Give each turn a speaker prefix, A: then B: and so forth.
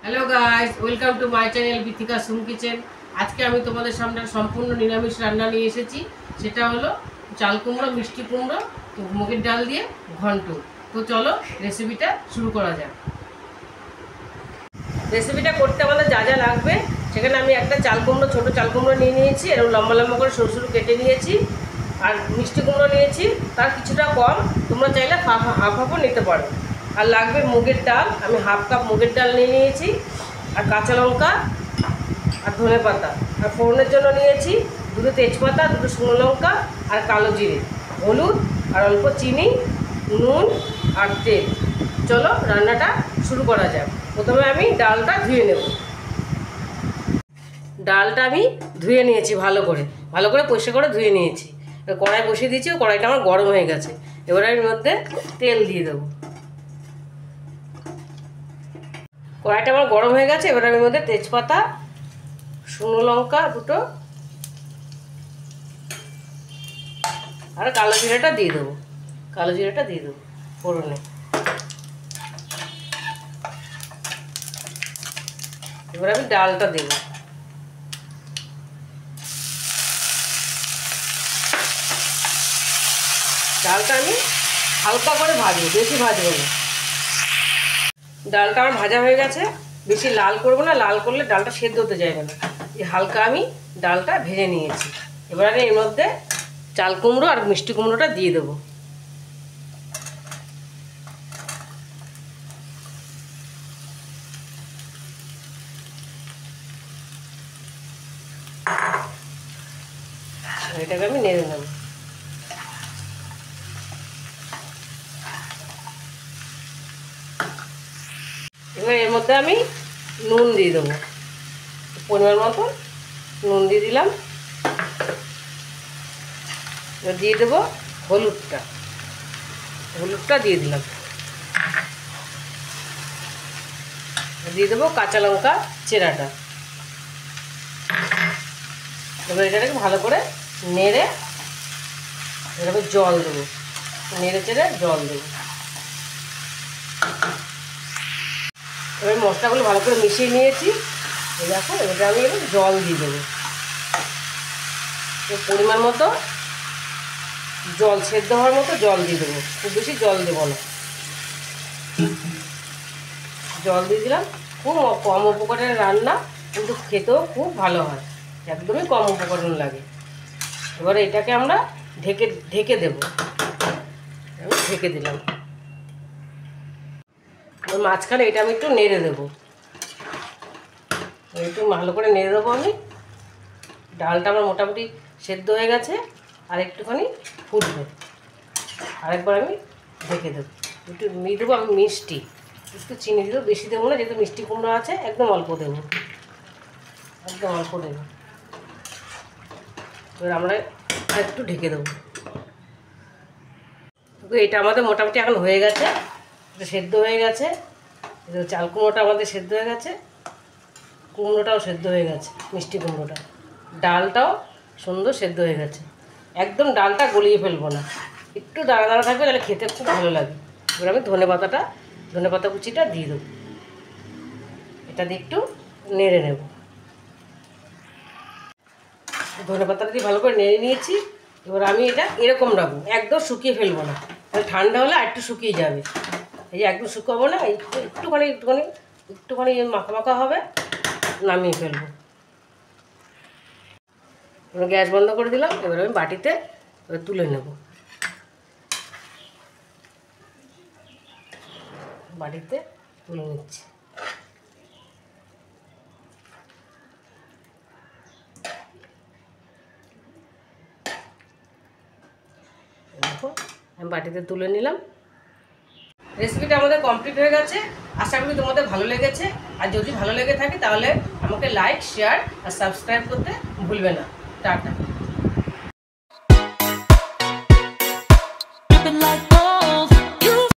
A: Hello guys, welcome to my channel Bithika sum kitchen. আজকে আমি তোমাদের সামনে সম্পূর্ণ নিরামিষ রান্না নিয়ে এসেছি। সেটা হলো চাল কুমড়ো, মিষ্টি কুমড়ো, মুগের ডাল দিয়ে ঘন্ট। তো চলো রেসিপিটা শুরু করা যাক। রেসিপিটা করতে আমাদের যা যা লাগবে, সেখানে আমি একটা চাল কুমড়ো, ছোটো চাল কুমড়ো নিয়ে নিয়েছি, এরকম লম্বা লম্বা করে সরু সরু কেটে নিয়েছি। আর মিষ্টি কুমড়ো নিয়েছি, তার কিছুটা কম, তোমরা চাইলে হাফ হাফও নিতে পারো। আর লাগবে মুগের ডাল, আমি হাফ কাপ মুগের ডাল নিয়ে নিয়েছি। আর কাঁচা লঙ্কা আর ধনে পাতা। আর ফোড়নের জন্য নিয়েছি দুটো তেজপাতা, দুটো শুকনো লঙ্কা আর কালো জিরে, হলুদ আর অল্প চিনি, নুন আর তেল। চলো রান্নাটা শুরু করা যাক। প্রথমে আমি ডালটা ধুয়ে নেব। ডালটা আমি ধুয়ে নিয়েছি, ভালো করে পরিষ্কার করে ধুয়ে নিয়েছি। কড়াই বসিয়ে দিয়েছি, কড়াইটা আমার গরম হয়ে গেছে। এবার আমি মধ্যে তেল দিয়ে দেবো। কড়াইটা আমার গরম হয়ে গেছে। এবার আমি মধ্যে তেজপাতা, শুকনো লঙ্কা দুটো আর কালো জিরাটা দিয়ে দেবো। ফোড়নে। এবার আমি ডালটা দেবো। ডালটা আমি হালকা করে ভাজবো, বেশি ভাজবো না। ডালটা আমার ভাজা হয়ে গেছে, বেশি লাল করবো না, লাল করলে ডালটা সেদ্ধ হতে যাবে না। এই হালকা আমি ডালটা ভেজে নিয়েছি। এবারে এর মধ্যে চাল কুমড়ো আর মিষ্টি কুমড়োটা দিয়ে দেবো। এটাকে আমি নেড়ে নেব। এবার এর মধ্যে আমি নুন দিয়ে দেবো, পরিমাণ মতো নুন দিয়ে দিলাম। এবার দিয়ে দেবো হলুদটা দিয়ে দিলাম। দিয়ে দেবো কাঁচা লঙ্কা চেরাটা। এবার এটাকে ভালো করে নেড়ে এভাবে জল দেবো, নেড়ে চেড়ে জল দেবো। এবার মশলাগুলো ভালো করে মিশিয়ে নিয়েছি। দেখো এবার আমি এবার জল দিয়ে দেবো। পরিমাণ মতো জল, সেদ্ধ হওয়ার মতো জল দিয়ে দেবো, খুব বেশি জল দেবো না। জল দিয়ে দিলাম। খুব কম উপকরণের রান্না, কিন্তু খেতেও খুব ভালো হয়, একদমই কম উপকরণ লাগে। এবারে এটাকে আমরা ঢেকে দেবো। আমি ঢেকে দিলাম। মাঝখানে এটা আমি একটু নেড়ে দেবো, একটু ভালো করে নেড়ে দেবো আমি। ডালটা আমার মোটামুটি সেদ্ধ হয়ে গেছে, আর একটুখানি ফুটবে। আরেকবার আমি ঢেকে দেবো। একটু নিয়ে দেবো আমি মিষ্টি, একটু চিনি দেবো, বেশি দেবো না, যেহেতু মিষ্টি কুমড়ো আছে, একদম অল্প দেবো। এবার আমরা একটু ঢেকে দেবো। এটা আমাদের মোটামুটি এখন হয়ে গেছে, এটা সেদ্ধ হয়ে গেছে। চাল কুমড়োটা আমাদের সেদ্ধ হয়ে গেছে, কুমড়োটাও সেদ্ধ হয়ে গেছে, মিষ্টি কুমড়োটা, ডালটাও সুন্দর সেদ্ধ হয়ে গেছে। একদম ডালটা গলিয়ে ফেলবো না, একটু দাঁড়া দাঁড়া থাকবে, তাহলে খেতে খুব ভালো লাগে। এবার আমি ধনে পাতা কুচিটা দিয়ে দেবো। এটা দিয়ে একটু নেড়ে নেব। ধনে পাতাটা দিয়ে ভালো করে নেড়ে নিয়েছি। এবার আমি এটা এরকম রাখবো, একদম শুকিয়ে ফেলবো না, তাহলে ঠান্ডা হলে আরেকটু শুকিয়ে যাবে। এই যে একদম শুকাবো না, একটুখানি মাখা মাখা হবে, নামিয়ে ফেলবো। গ্যাস বন্ধ করে দিলাম। এবার আমি বাটিতে তুলে নেব। বাটিতে তুলে নিচ্ছি। দেখো আমি বাটিতে তুলে নিলাম। রেসিপিটা আমাদের কমপ্লিট হয়ে গেছে। আশা করি তোমাদের ভালো লেগেছে। আর যদি ভালো লেগে থাকে তাহলে আমাকে লাইক, শেয়ার আর সাবস্ক্রাইব করতে ভুলবে না। টাটা।